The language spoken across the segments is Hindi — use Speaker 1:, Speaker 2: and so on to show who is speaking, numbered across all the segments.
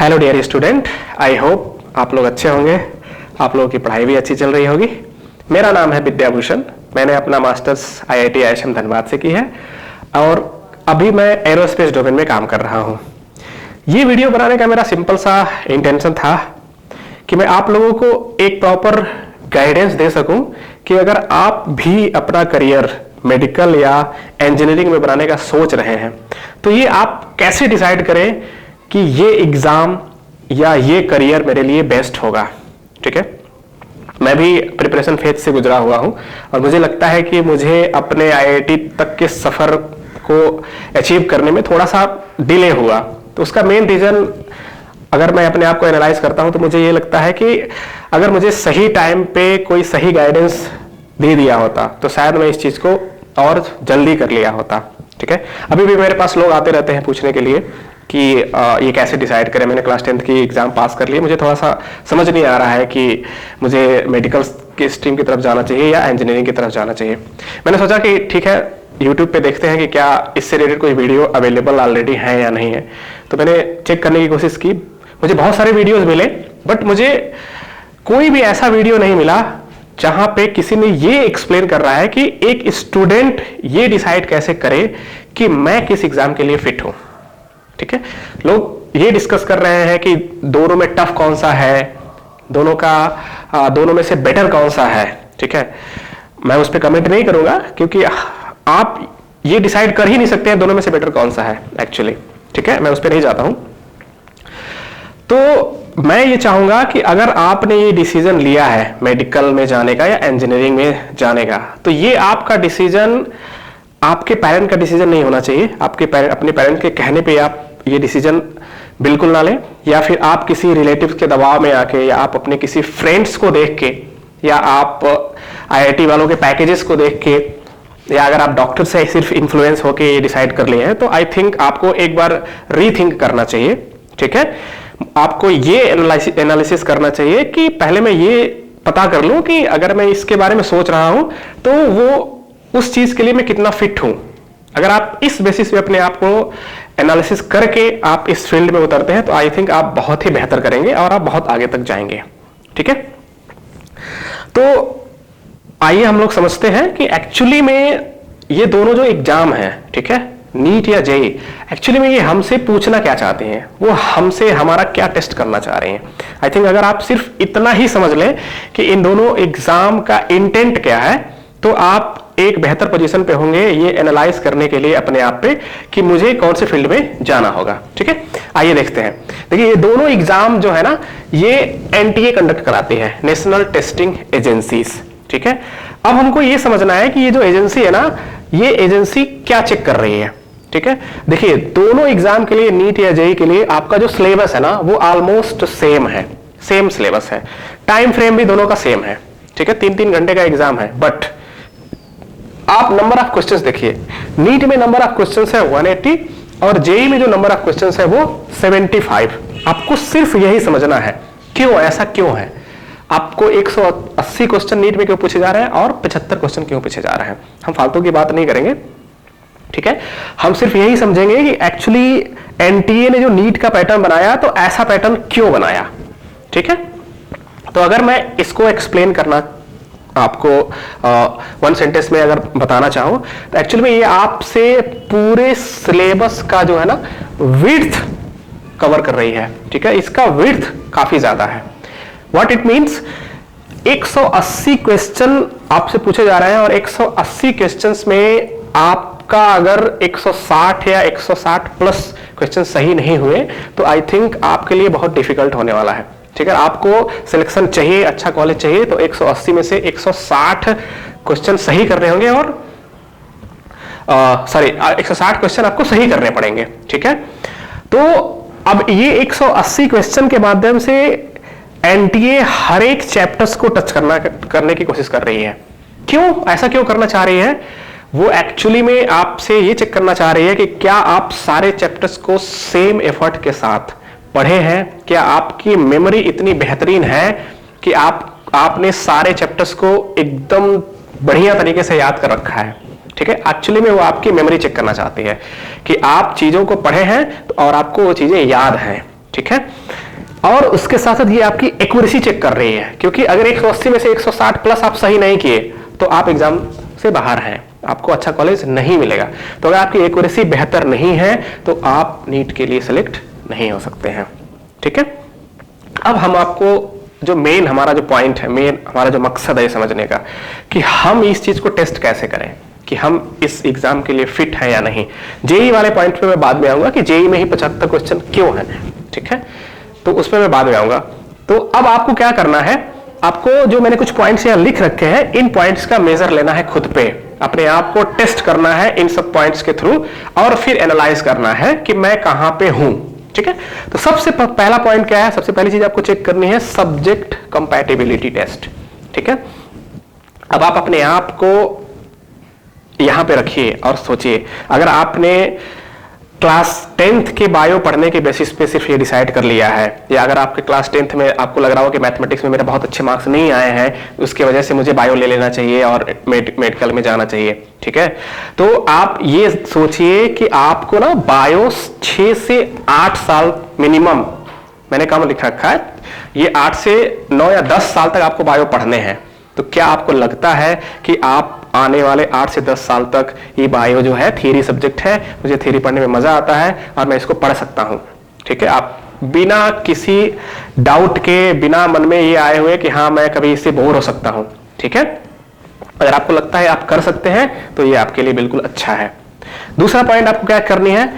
Speaker 1: Hello dear student, I hope आप लोग अच्छे होंगे, आप लोगों की पढ़ाई भी अच्छी चल रही होगी। मेरा नाम है विद्याभूषण। मैंने अपना मास्टर्स IIT ISM धनबाद से की है और अभी मैं एरोस्पेस डोमेन में काम कर रहा हूँ। ये वीडियो बनाने का मेरा सिंपल सा इंटेंशन था कि मैं आप लोगों को एक प्रॉपर गाइडेंस दे सकूं कि अगर आप भी अपना करियर मेडिकल या इंजीनियरिंग में बनाने का सोच रहे हैं तो ये आप कैसे डिसाइड करें कि ये एग्जाम या ये करियर मेरे लिए बेस्ट होगा। ठीक है, मैं भी प्रिपरेशन फेज से गुजरा हुआ हूं और मुझे लगता है कि मुझे अपने IIT तक के सफर को अचीव करने में थोड़ा सा डिले हुआ। तो उसका मेन रीजन अगर मैं अपने आप को एनालाइज करता हूं तो मुझे ये लगता है कि अगर मुझे सही टाइम पे कोई सही गाइडेंस दे दिया होता तो शायद मैं इस चीज को और जल्दी कर लिया होता। ठीक है, अभी भी मेरे पास लोग आते रहते हैं पूछने के लिए कि ये कैसे डिसाइड करें। मैंने क्लास 10th की एग्जाम पास कर ली, मुझे थोड़ा सा समझ नहीं आ रहा है कि मुझे मेडिकल की स्ट्रीम की तरफ जाना चाहिए या इंजीनियरिंग की तरफ जाना चाहिए। मैंने सोचा कि ठीक है, यूट्यूब पे देखते हैं कि क्या इससे रिलेटेड कोई वीडियो अवेलेबल ऑलरेडी है या नहीं है। तो मैंने चेक करने की कोशिश की, मुझे बहुत सारे वीडियोज मिले बट मुझे कोई भी ऐसा वीडियो नहीं मिला जहां पे किसी ने ये एक्सप्लेन कर रहा है कि एक स्टूडेंट ये डिसाइड कैसे करे कि मैं किस एग्जाम के लिए फिट हूं। ठीक है, लोग ये डिस्कस कर रहे हैं कि दोनों में टफ कौन सा है, दोनों में से बेटर कौन सा है। ठीक है, मैं उस पर कमेंट नहीं करूंगा क्योंकि आप ये डिसाइड कर ही नहीं सकते हैं दोनों में से बेटर कौन सा है एक्चुअली। ठीक है, मैं उस पर नहीं जाता हूं। तो मैं ये चाहूंगा कि अगर आपने ये डिसीजन लिया है मेडिकल में जाने का या इंजीनियरिंग में जाने का, तो ये आपका डिसीजन आपके पेरेंट का डिसीजन नहीं होना चाहिए। अपने पेरेंट के कहने पे आप ये डिसीजन बिल्कुल ना लें, या फिर आप किसी रिलेटिव के दबाव में आके, या आप अपने किसी फ्रेंड्स को देख के, या आप IIT वालों के पैकेजेस को देख के, या अगर आप डॉक्टर से सिर्फ इन्फ्लुएंस होके ये डिसाइड कर लिए हैं तो आई थिंक आपको एक बार रीथिंक करना चाहिए। ठीक है, आपको ये एनालिसिस करना चाहिए कि पहले मैं ये पता कर लूं कि अगर मैं इसके बारे में सोच रहा हूं तो वो उस चीज के लिए मैं कितना फिट हूं। अगर आप इस बेसिस पे अपने आप को एनालिसिस करके आप इस फील्ड में उतरते हैं तो आई थिंक आप बहुत ही बेहतर करेंगे और आप बहुत आगे तक जाएंगे। ठीक है, तो आइए हम लोग समझते हैं कि एक्चुअली में ये दोनों जो एग्जाम है, ठीक है, नीट या JEE, एक्चुअली में ये हमसे पूछना क्या चाहते हैं, वो हमसे हमारा क्या टेस्ट करना चाह रहे हैं। आई थिंक अगर आप सिर्फ इतना ही समझ लें कि इन दोनों एग्जाम का इंटेंट क्या है तो आप एक बेहतर पोजीशन पे होंगे ये एनालाइज करने के लिए अपने आप पे कि मुझे कौन से फील्ड में जाना होगा। ठीक है, आइए देखते हैं। देखिए, ये दोनों एग्जाम जो है ना, ये NTA कंडक्ट कराती है, नेशनल टेस्टिंग एजेंसीज। ठीक है, अब हमको ये समझना है कि ये जो एजेंसी है ना, ये एजेंसी क्या चेक कर रही है। ठीक है, देखिए दोनों एग्जाम के लिए, नीट या JEE के लिए आपका जो सिलेबस है ना वो ऑलमोस्ट सेम है, सेम सिलेबस है, टाइम फ्रेम भी दोनों का सेम है। ठीक है, 3-3 घंटे का एग्जाम है, बट आप नंबर ऑफ क्वेश्चंस देखिए, नीट में नंबर ऑफ क्वेश्चंस है 180 और JEE में जो नंबर ऑफ क्वेश्चंस है वो 75। आपको सिर्फ यही समझना है क्यों, ऐसा क्यों है। आपको 180 क्वेश्चन नीट में क्यों पूछे जा रहे हैं और 75 क्वेश्चन क्यों पूछे जा रहे हैं, हम फालतू की बात नहीं करेंगे। ठीक है, हम सिर्फ यही समझेंगे कि एक्चुअली NTA ने जो नीट का पैटर्न बनाया तो ऐसा पैटर्न क्यों बनाया। ठीक है, तो अगर मैं इसको एक्सप्लेन करना आपको वन सेंटेंस में अगर बताना चाहूं तो एक्चुअली में ये आपसे पूरे सिलेबस का जो है ना विड्थ कवर कर रही है। ठीक है, इसका विड्थ काफी ज्यादा है। व्हाट इट मींस, 180 क्वेश्चन आपसे पूछे जा रहे हैं और 180 क्वेश्चंस में आपका अगर 160 या 160 प्लस क्वेश्चन सही नहीं हुए तो आई थिंक आपके लिए बहुत डिफिकल्ट होने वाला है। ठीक है, आपको सिलेक्शन चाहिए, अच्छा कॉलेज चाहिए तो 180 में से 160 क्वेश्चन सही करने होंगे और 160 क्वेश्चन आपको सही करने पड़ेंगे। ठीक है, तो अब ये 180 क्वेश्चन के माध्यम से NTA हर एक चैप्टर्स को टच करने की कोशिश कर रही है। क्यों, ऐसा क्यों करना चाह रही है, वो एक्चुअली में आपसे ये चेक करना चाह रही है कि क्या आप सारे चैप्टर्स को सेम एफर्ट के साथ पढ़े हैं, क्या आपकी मेमोरी इतनी बेहतरीन है कि आपने सारे चैप्टर्स को एकदम बढ़िया तरीके से याद कर रखा है। ठीक है, एक्चुअली में वो आपकी मेमोरी चेक करना चाहती है कि आप चीजों को पढ़े हैं और आपको वो चीजें याद हैं। ठीक है। और उसके साथ साथ ये आपकी एक्यूरेसी चेक कर रही है, क्योंकि अगर 180 में से 160 प्लस आप सही नहीं किए तो आप एग्जाम से बाहर हैं, आपको अच्छा कॉलेज नहीं मिलेगा। तो अगर आपकी एक्यूरेसी बेहतर नहीं है तो आप नीट के लिए सिलेक्ट नहीं हो सकते हैं, ठीक है। अब हम आपको जो मेन हमारा जो पॉइंट है, मेन हमारा जो मकसद है ये समझने का कि हम इस चीज को टेस्ट कैसे करें कि हम इस एग्जाम के लिए फिट है या नहीं। जेई वाले पॉइंट पे मैं बाद में आऊंगा कि जेई में ही 75 क्वेश्चन क्यों है, ठीक है, तो उस पर मैं बाद में आऊंगा। तो अब आपको क्या करना है, आपको जो मैंने कुछ पॉइंट्स यहां लिख रखे हैं, इन पॉइंट्स का मेजर लेना है खुद पे, अपने आप को टेस्ट करना है इन सब पॉइंट्स के थ्रू, और फिर एनालाइज करना है कि मैं कहां पे हूं, ठीक है। तो सबसे पहला पॉइंट क्या है, सबसे पहली चीज आपको चेक करनी है सब्जेक्ट कंपैटिबिलिटी टेस्ट, ठीक है। अब आप अपने आप को यहां पे रखिए और सोचिए, अगर आपने क्लास 10th के बायो पढ़ने के बेसिस पे सिर्फ ये डिसाइड कर लिया है, या अगर आपके क्लास 10th में आपको लग रहा हो कि मैथमेटिक्स में मेरे बहुत अच्छे मार्क्स नहीं आए हैं, उसकी वजह से मुझे बायो ले लेना चाहिए और मेडिकल में जाना चाहिए, ठीक है, तो आप ये सोचिए कि आपको ना बायो 6 से 8 साल मिनिमम, मैंने कम लिख रखा है, ये 8 से 9 या 10 साल तक आपको बायो पढ़ने हैं। तो क्या आपको लगता है कि आप आने वाले 8 से 10 साल तक ये बायो जो है थियरी सब्जेक्ट है, मुझे थियरी पढ़ने में मजा आता है और मैं इसको पढ़ सकता हूं, ठीक है, आप बिना किसी डाउट के, बिना मन में ये आए हुए कि हाँ मैं कभी इससे बोर हो सकता हूं, ठीक है, अगर आपको लगता है आप कर सकते हैं तो ये आपके लिए बिल्कुल अच्छा है। दूसरा पॉइंट आपको क्या करनी है,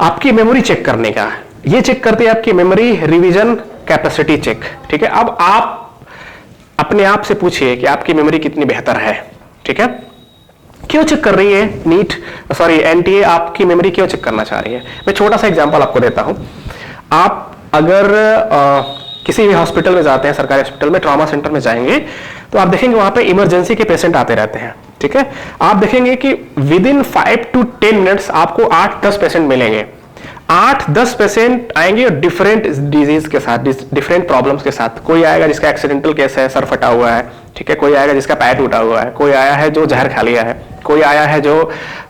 Speaker 1: आपकी मेमोरी चेक करने का। ये चेक करती है आपकी मेमोरी रिवीजन कैपेसिटी चेक, ठीक है। अब आप अपने आप से पूछिए कि आपकी मेमोरी कितनी बेहतर है, ठीक है। क्यों चेक कर रही है एनटीए आपकी मेमोरी क्यों चेक करना चाह रही है? मैं छोटा सा एग्जांपल आपको देता हूं। आप अगर किसी भी हॉस्पिटल में जाते हैं, सरकारी हॉस्पिटल में, ट्रॉमा सेंटर में जाएंगे, तो आप देखेंगे वहां पे इमरजेंसी के पेशेंट आते रहते हैं, ठीक है। आप देखेंगे कि विद इन 5 to 10 मिनट्स आपको 8-10 पेशेंट मिलेंगे। 8-10 पेशेंट आएंगे डिफरेंट डिजीज के साथ, डिफरेंट प्रॉब्लम्स के साथ। कोई आएगा जिसका एक्सीडेंटल केस है, सर फटा हुआ है, ठीक है, कोई आएगा जिसका पैर टूटा हुआ है, कोई आया है जो जहर खा लिया है, कोई आया है जो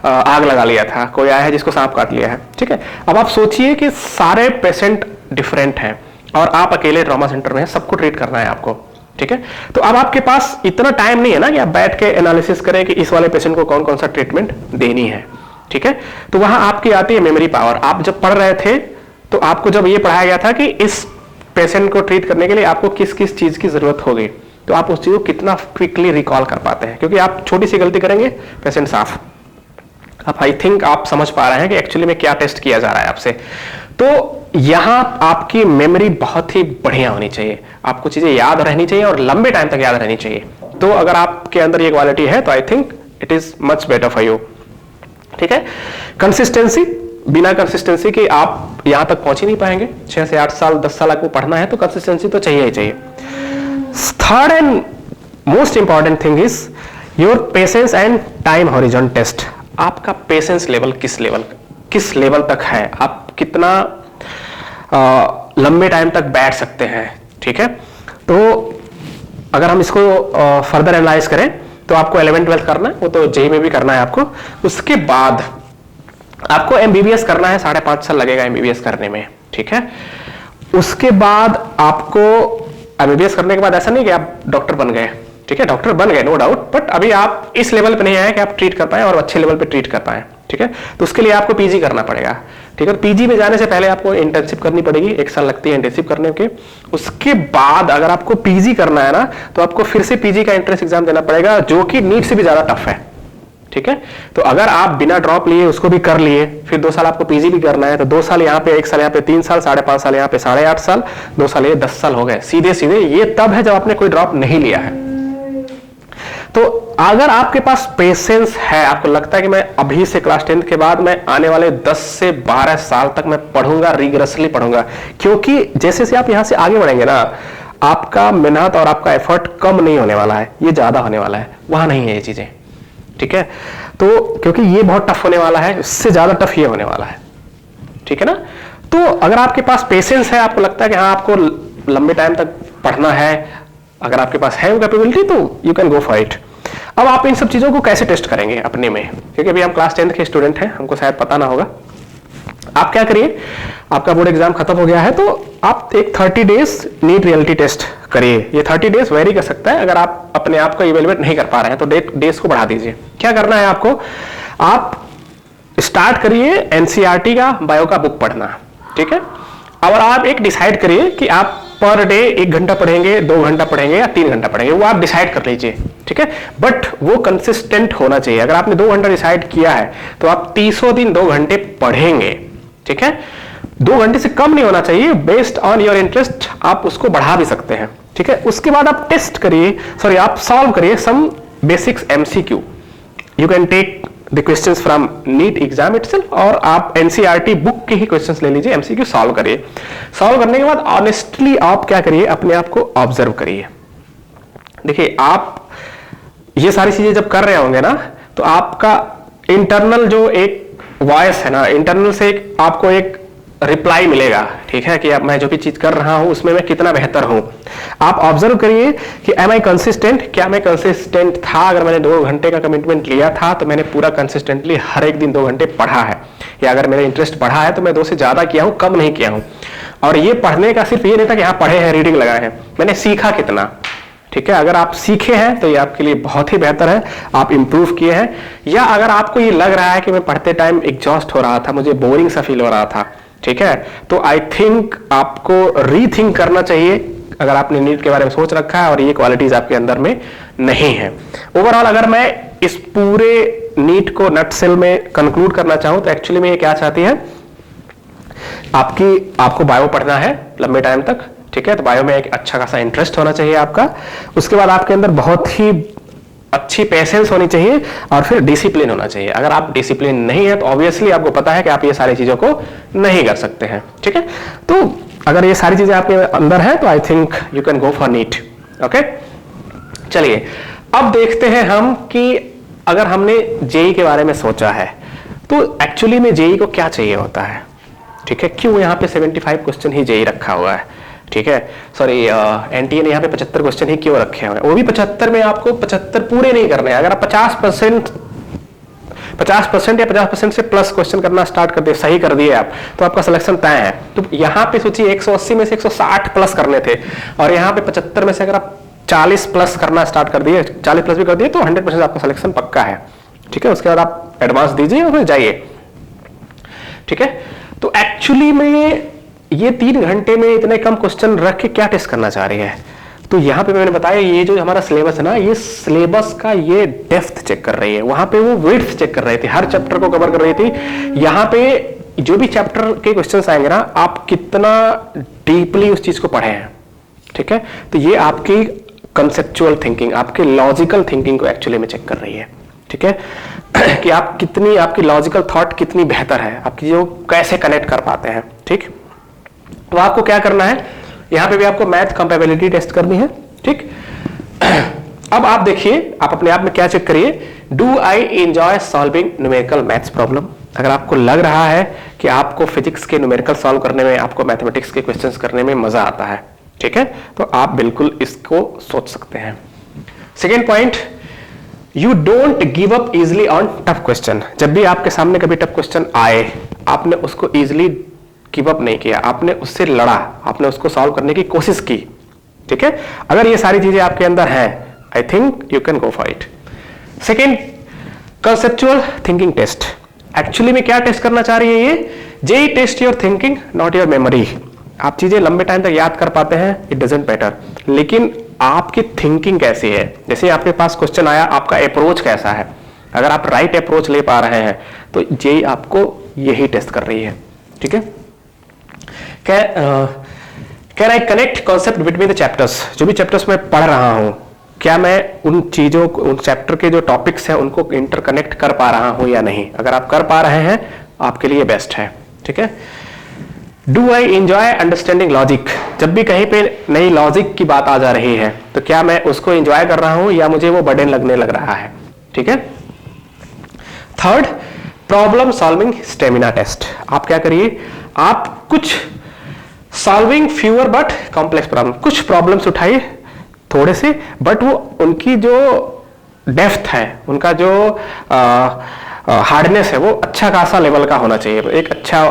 Speaker 1: आग लगा लिया था, कोई आया है जिसको सांप काट लिया है, ठीक है। अब आप सोचिए कि सारे पेशेंट डिफरेंट हैं और आप अकेले ट्रॉमा सेंटर में हैं, सबको ट्रीट करना है आपको, ठीक है। तो अब आपके पास इतना टाइम नहीं है ना कि आप बैठ के एनालिसिस करें कि इस वाले पेशेंट को कौन कौन सा ट्रीटमेंट देनी है, ठीक है। तो वहां आपकी आती है मेमोरी पावर। आप जब पढ़ रहे थे तो आपको जब ये पढ़ाया गया था कि इस पेशेंट को ट्रीट करने के लिए आपको किस किस चीज की जरूरत होगी, तो आप उस चीज को कितना क्विकली रिकॉल कर पाते हैं, क्योंकि आप छोटी सी गलती करेंगे पेशेंट साफ। अब आई थिंक आप समझ पा रहे हैं कि एक्चुअली में क्या टेस्ट किया जा रहा है आपसे। तो यहां आपकी मेमोरी बहुत ही बढ़िया होनी चाहिए, आपको चीजें याद रहनी चाहिए और लंबे टाइम तक याद रहनी चाहिए। तो अगर आपके अंदर ये क्वालिटी है तो I think it is much better for you, ठीक है। कंसिस्टेंसी, बिना कंसिस्टेंसी के आप यहां तक पहुंच ही नहीं पाएंगे। 6 से 8 साल 10 साल आपको पढ़ना है तो कंसिस्टेंसी तो चाहिए ही चाहिए। Third and most important thing is your patience and time horizon test. आपका पेशेंस लेवल किस लेवल तक है, आप कितना लंबे टाइम तक बैठ सकते हैं, ठीक है। तो अगर हम इसको फर्दर एनालाइज करें तो आपको 11th-12th करना है, वो तो जेई में भी करना है आपको। उसके बाद आपको एमबीबीएस करना है, 5.5 साल लगेगा एमबीबीएस करने में, ठीक है। उसके बाद आपको एमबीबीएस करने के बाद ऐसा नहीं कि आप डॉक्टर बन गए, ठीक है, डॉक्टर बन गए नो डाउट, बट अभी आप इस लेवल पे नहीं आए कि आप ट्रीट कर पाए और अच्छे लेवल पे ट्रीट कर पाए, ठीक है। तो उसके लिए आपको पीजी करना पड़ेगा, ठीक है। पीजी में जाने से पहले आपको इंटर्नशिप करनी पड़ेगी, 1 साल लगती है इंटर्नशिप करने के। उसके बाद अगर आपको पीजी करना है ना तो आपको फिर से पीजी का एंट्रेंस एग्जाम देना पड़ेगा, जो कि नीट से भी ज्यादा टफ है, ठीक है। तो अगर आप बिना ड्रॉप लिए उसको भी कर लिए, फिर 2 साल आपको पीजी भी करना है, तो 2 साल यहाँ पे, 1 साल यहाँ पे, 3 साल, 5.5 साल यहाँ पे, 8.5 साल, 2 साल ये 10 साल हो गए सीधे सीधे। ये तब है जब आपने कोई ड्रॉप नहीं लिया है। तो अगर आपके पास पेशेंस है, आपको लगता है कि मैं अभी से क्लास 10th के बाद मैं आने वाले 10 से 12 साल तक मैं पढ़ूंगा, रिगरसली पढ़ूंगा, क्योंकि जैसे से आप यहां से आगे बढ़ेंगे ना, आपका मेहनत और आपका एफर्ट कम नहीं होने वाला है, ये ज्यादा होने वाला है। वहां नहीं है ये चीजें, ठीक है। तो क्योंकि ये बहुत टफ होने वाला है, इससे ज्यादा टफ ये होने वाला है, ठीक है ना। तो अगर आपके पास पेशेंस है, आपको लगता है कि हाँ आपको लंबे टाइम तक पढ़ना है, अगर आपके पास है वो कैपेबिलिटी, तो you can go for it. अब आप इन सब चीजों को कैसे टेस्ट करेंगे अपने में, क्योंकि अभी हम क्लास 10th के स्टूडेंट हैं, हमको शायद पता ना होगा। आप क्या करिए, आपका बोर्ड एग्जाम खत्म हो गया है तो आप एक 30 डेज नीट रियलिटी टेस्ट करिए। ये 30 डेज वेरी कर सकता है, अगर आप अपने आप को इवेलुएट नहीं कर पा रहे हैं तो डेज को बढ़ा दीजिए। क्या करना है आपको, आप स्टार्ट करिए एनसीईआरटी का बायो का बुक पढ़ना, ठीक है। और आप एक डिसाइड करिए कि आप पर डे 1 घंटा पढ़ेंगे, 2 घंटा पढ़ेंगे या 3 घंटा पढ़ेंगे, वो आप डिसाइड कर लीजिए, ठीक है। बट वो कंसिस्टेंट होना चाहिए। अगर आपने 2 घंटा डिसाइड किया है तो आप 30 दिन 2 घंटे पढ़ेंगे, ठीक है। 2 घंटे से कम नहीं होना चाहिए, बेस्ड ऑन योर इंटरेस्ट आप उसको बढ़ा भी सकते हैं, ठीक है। उसके बाद आप टेस्ट करिए, सॉरी आप सॉल्व करिए some basics MCQ. You can take the questions from NEET exam itself, और आप एनसीईआरटी बुक के ही क्वेश्चंस ले लीजिए, एमसीक्यू सॉल्व करिए। सॉल्व करने के बाद ऑनेस्टली आप क्या करिए, अपने आप को ऑब्जर्व करिए। देखिए आप ये सारी चीजें जब कर रहे होंगे ना, तो आपका इंटरनल जो एक वॉइस है ना, इंटरनल से आपको एक रिप्लाई मिलेगा, ठीक है, कि अब मैं जो भी चीज कर रहा हूं उसमें मैं कितना बेहतर हूं। आप ऑब्जर्व करिए कि एम आई कंसिस्टेंट, क्या मैं कंसिस्टेंट था। अगर मैंने 2 घंटे का कमिटमेंट लिया था तो मैंने पूरा कंसिस्टेंटली हर एक दिन 2 घंटे पढ़ा है, या अगर मेरा इंटरेस्ट बढ़ा है तो मैं 2 से ज्यादा किया हूं, कम नहीं किया हूं। और ये पढ़ने का सिर्फ ये नहीं था कि हाँ पढ़े हैं, रीडिंग लगाए हैं, मैंने सीखा कितना, ठीक है। अगर आप सीखे हैं तो ये आपके लिए बहुत ही बेहतर है, आप इंप्रूव किए हैं। या अगर आपको ये लग रहा है कि मैं पढ़ते टाइम एग्जॉस्ट हो रहा था, मुझे बोरिंग सा फील हो रहा था, ठीक है, तो आई थिंक आपको रीथिंक करना चाहिए, अगर आपने नीट के बारे में सोच रखा है और ये क्वालिटीज आपके अंदर में नहीं है। ओवरऑल अगर मैं इस पूरे नीट को नटसेल में कंक्लूड करना चाहूं तो एक्चुअली में ये क्या चाहती है, आपको बायो पढ़ना है लंबे टाइम तक, ठीक है। तो बायो में एक अच्छा खासा इंटरेस्ट होना चाहिए आपका। उसके बाद आपके अंदर बहुत ही अच्छी पेशेंस होनी चाहिए, और फिर डिसिप्लिन होना चाहिए। अगर आप डिसिप्लिन नहीं है तो ऑब्वियसली आपको पता है कि आप ये सारी चीजों को नहीं कर सकते हैं, ठीक है। तो अगर ये सारी चीजें आपके अंदर है तो I think you can go for NEET, okay. चलिए अब देखते हैं हम कि अगर हमने जेई के बारे में सोचा है तो एक्चुअली में जेई को क्या चाहिए होता है, ठीक है। क्यों यहाँ पे 75 क्वेश्चन ही जेई रखा हुआ है, ठीक है। सॉरी एनटीए ने यहाँ पे 75 क्वेश्चन ही क्यों रखे हुए हैं, वो भी 75 में आपको 75 पूरे नहीं करने हैं। अगर आप 50% या 50% से प्लस क्वेश्चन करना स्टार्ट कर दिए, सही कर दिए आप, तो आपका सिलेक्शन तय है। तो यहाँ पे सोचिए 180 में से 160 प्लस करने थे, और यहाँ पे 75 में से अगर आप 40 प्लस करना स्टार्ट कर दिए, 40 प्लस भी कर दिए, तो 100% आपका सिलेक्शन पक्का है, ठीक है। उसके बाद आप एडवांस दीजिए और फिर जाइए, ठीक है। तो एक्चुअली में ये 3 घंटे में इतने कम क्वेश्चन रख के क्या टेस्ट करना चाह रही है, तो यहाँ पे मैंने बताया ये जो हमारा सिलेबस है ना, ये सिलेबस का ये डेप्थ चेक कर रही है, वहां पे वो विड्थ चेक कर रही थी, हर चैप्टर को कवर कर रही थी। यहाँ पे जो भी चैप्टर के क्वेश्चंस आएंगे ना, आप कितना डीपली उस चीज को पढ़े हैं, ठीक है। तो ये आपकी कंसेप्चुअल थिंकिंग, आपके लॉजिकल थिंकिंग को एक्चुअली में चेक कर रही है, ठीक है, कि आप कितनी, आपकी लॉजिकल थॉट कितनी बेहतर है, आपकी जो कैसे कनेक्ट कर पाते हैं, ठीक। तो आपको क्या करना है, यहां पे भी आपको मैथ कंपेबिलिटी टेस्ट करनी है, ठीक। अब आप देखिए, आप अपने आप में क्या चेक करिए, do I enjoy solving numerical maths problem. अगर आपको लग रहा है कि आपको फिजिक्स के न्यूमेरिकल सॉल्व करने में, आपको मैथमेटिक्स के क्वेश्चंस करने में मजा आता है, ठीक है, तो आप बिल्कुल इसको सोच सकते हैं। Second point, you don't give up easily on tough question. जब भी आपके सामने कभी टफ क्वेश्चन आए, आपने उसको इजिली गिव अप नहीं किया, आपने उससे लड़ा, आपने उसको सॉल्व करने की कोशिश की, ठीक है। अगर ये सारी चीजें आपके अंदर हैं, I think you can go for it. Second, conceptual thinking test. Actually में क्या टेस्ट करना चाह रही है ये, JEE test your thinking not your memory. आप चीजें लंबे टाइम तक याद कर पाते हैं, इट डजंट मैटर, लेकिन आपकी थिंकिंग कैसी है। जैसे आपके पास क्वेश्चन आया, आपका अप्रोच कैसा है। अगर आप राइट अप्रोच ले पा रहे हैं तो जेई आपको यही टेस्ट कर रही है, ठीक है। Can I connect concept between the chapters. जो भी चैप्टर्स मैं पढ़ रहा हूं, क्या मैं उन चीजों को, उन चैप्टर के जो टॉपिक्स हैं उनको इंटरकनेक्ट कर पा रहा हूं या नहीं। अगर आप कर पा रहे हैं, आपके लिए बेस्ट है, ठीक है। Do I enjoy understanding logic. जब भी कहीं पे नई लॉजिक की बात आ जा रही है, तो क्या मैं उसको एंजॉय कर रहा हूं या मुझे वो बर्डन लगने लग रहा है, ठीक है। Third, problem solving stamina test. आप क्या करिए, आप कुछ solving fewer but complex problem, कुछ प्रॉब्लम्स उठाइए थोड़े से, बट वो उनकी जो डेप्थ है, उनका जो हार्डनेस है, वो अच्छा खासा लेवल का होना चाहिए। एक अच्छा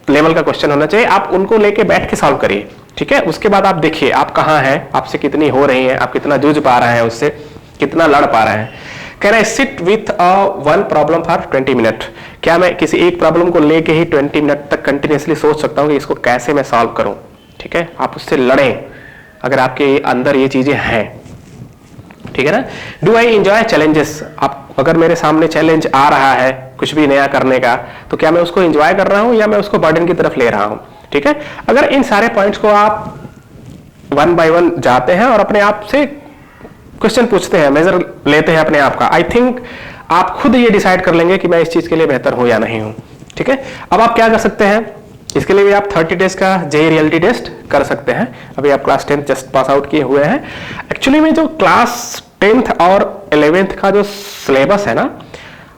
Speaker 1: लेवल का क्वेश्चन होना चाहिए, आप उनको लेके बैठ के सॉल्व करिए, ठीक है। उसके बाद आप देखिए आप कहाँ हैं, आपसे कितनी हो रही हैं, आप कितना जूझ पा रहे हैं, उससे कितना लड़ पा रहे हैं। Can I sit with one problem for 20 minute, क्या मैं किसी एक प्रॉब्लम को लेके ही 20 मिनट तक कंटिन्यूसली सोच सकता हूँ कि इसको कैसे मैं सॉल्व करूँ, ठीक है। आप उससे लड़ें अगर आपके अंदर ये चीजें हैं, ठीक है ना। डू आई एंजॉय चैलेंजेस, आप अगर मेरे सामने चैलेंज आ रहा है कुछ भी नया करने का, तो क्या मैं उसको एंजॉय कर रहा हूं या मैं उसको बर्डन की तरफ ले रहा हूं, ठीक है। अगर इन सारे पॉइंट्स को आप वन बाय वन जाते हैं और अपने आप से क्वेश्चन पूछते हैं, मेजर लेते हैं अपने आप का, आई थिंक आप खुद ये डिसाइड कर लेंगे कि मैं इस चीज के लिए बेहतर हूं या नहीं हूं, ठीक है। अब आप क्या कर सकते हैं, इसके लिए भी आप 30 डेज का जेईई रियलिटी टेस्ट कर सकते हैं। अभी आप क्लास 10 जस्ट पास आउट किए हुए हैं। एक्चुअली में जो क्लास 10th और 11th का जो सिलेबस है ना,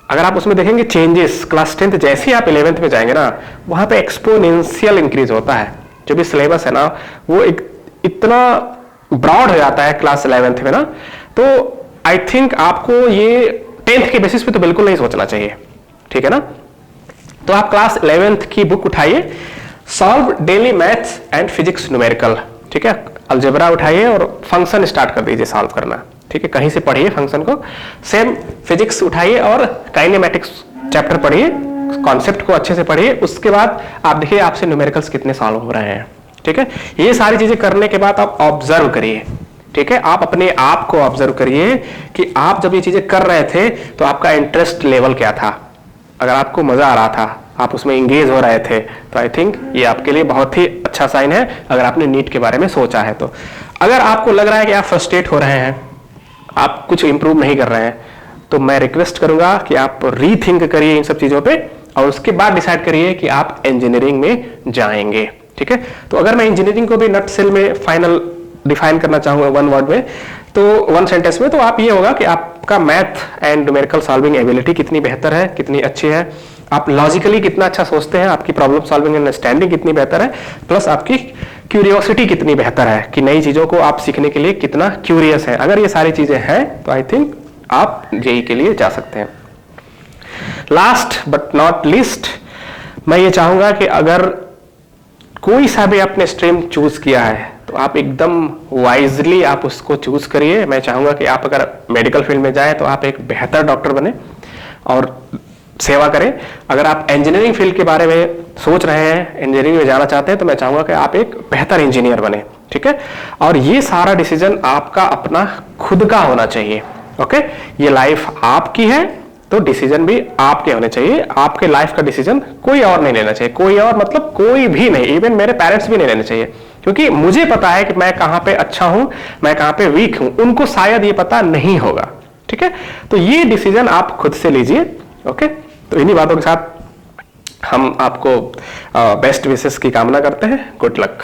Speaker 1: अगर आप उसमें देखेंगे चेंजेस, क्लास 10th जैसे ही आप 11th में जाएंगे ना, वहां पे एक्सपोनेंशियल इंक्रीज होता है। जो भी सिलेबस है ना वो इतना ब्रॉड हो जाता है क्लास 11th में ना, तो आई थिंक आपको ये 10th के बेसिस पे तो बिल्कुल नहीं सोचना चाहिए, ठीक है ना। तो आप क्लास 11th की बुक उठाइए, solve daily maths and physics numerical, ठीक है। अलजेब्रा उठाइए और फंक्शन स्टार्ट कर दीजिए सॉल्व करना, ठीक है। कहीं से पढ़िए फंक्शन को। सेम फिजिक्स उठाइए और काइनेमेटिक्स चैप्टर पढ़िए, कॉन्सेप्ट को अच्छे से पढ़िए। उसके बाद आप देखिए आपसे न्यूमेरिकल्स कितने सॉल्व हो रहे हैं, ठीक है। ये सारी चीजें करने के बाद आप ऑब्जर्व करिए, ठीक है। आप अपने आप को ऑब्जर्व करिए कि आप जब ये चीजें कर रहे थे तो आपका इंटरेस्ट लेवल क्या था। अगर आपको मजा आ रहा था, आप उसमें इंगेज हो रहे थे, तो आई थिंक ये आपके लिए बहुत ही अच्छा साइन है अगर आपने नीट के बारे में सोचा है तो। अगर आपको लग रहा है कि आप फ्रस्ट्रेट हो रहे हैं, आप कुछ इंप्रूव नहीं कर रहे हैं, तो मैं रिक्वेस्ट करूंगा कि आप रीथिंक करिए इन सब चीजों पे और उसके बाद डिसाइड करिए कि आप इंजीनियरिंग में जाएंगे, ठीक है। तो अगर मैं इंजीनियरिंग को भी नट सेल में फाइनल डिफाइन करना चाहूंगा वन वर्ड में, तो वन सेंटेंस में, तो आप ये होगा कि आपका math and numerical solving ability कितनी बेहतर है, कितनी अच्छी है, आप लॉजिकली कितना अच्छा सोचते हैं, आपकी प्रॉब्लम सॉल्विंग अंडरस्टैंडिंग कितनी बेहतर है, प्लस आपकी क्यूरियोसिटी कितनी बेहतर है कि नई चीजों को आप सीखने के लिए कितना क्यूरियस है। अगर ये सारी चीजें हैं तो आई थिंक आप जेईई के लिए जा सकते हैं। लास्ट बट नॉट लीस्ट, मैं ये चाहूंगा कि अगर कोई सा भी आपने स्ट्रीम चूज किया है तो आप एकदम वाइजली आप उसको चूज करिए। मैं चाहूंगा कि आप अगर मेडिकल फील्ड में जाएं तो आप एक बेहतर डॉक्टर बने और सेवा करें। अगर आप इंजीनियरिंग फील्ड के बारे में सोच रहे हैं, इंजीनियरिंग में जाना चाहते हैं, तो मैं चाहूंगा कि आप एक बेहतर इंजीनियर बने, ठीक है। और ये सारा डिसीजन आपका अपना खुद का होना चाहिए, ओके। ये लाइफ आपकी है तो डिसीजन भी आपके होने चाहिए। आपके लाइफ का डिसीजन कोई और नहीं लेना चाहिए, कोई और मतलब कोई भी नहीं, इवन मेरे पेरेंट्स भी नहीं लेने चाहिए, क्योंकि मुझे पता है कि मैं कहां पे अच्छा हूं, मैं कहां पे वीक हूं, उनको शायद ये पता नहीं होगा, ठीक है। तो ये डिसीजन आप खुद से लीजिए, ओके। तो इन्हीं बातों के साथ हम आपको बेस्ट विशेस की कामना करते हैं। Good luck.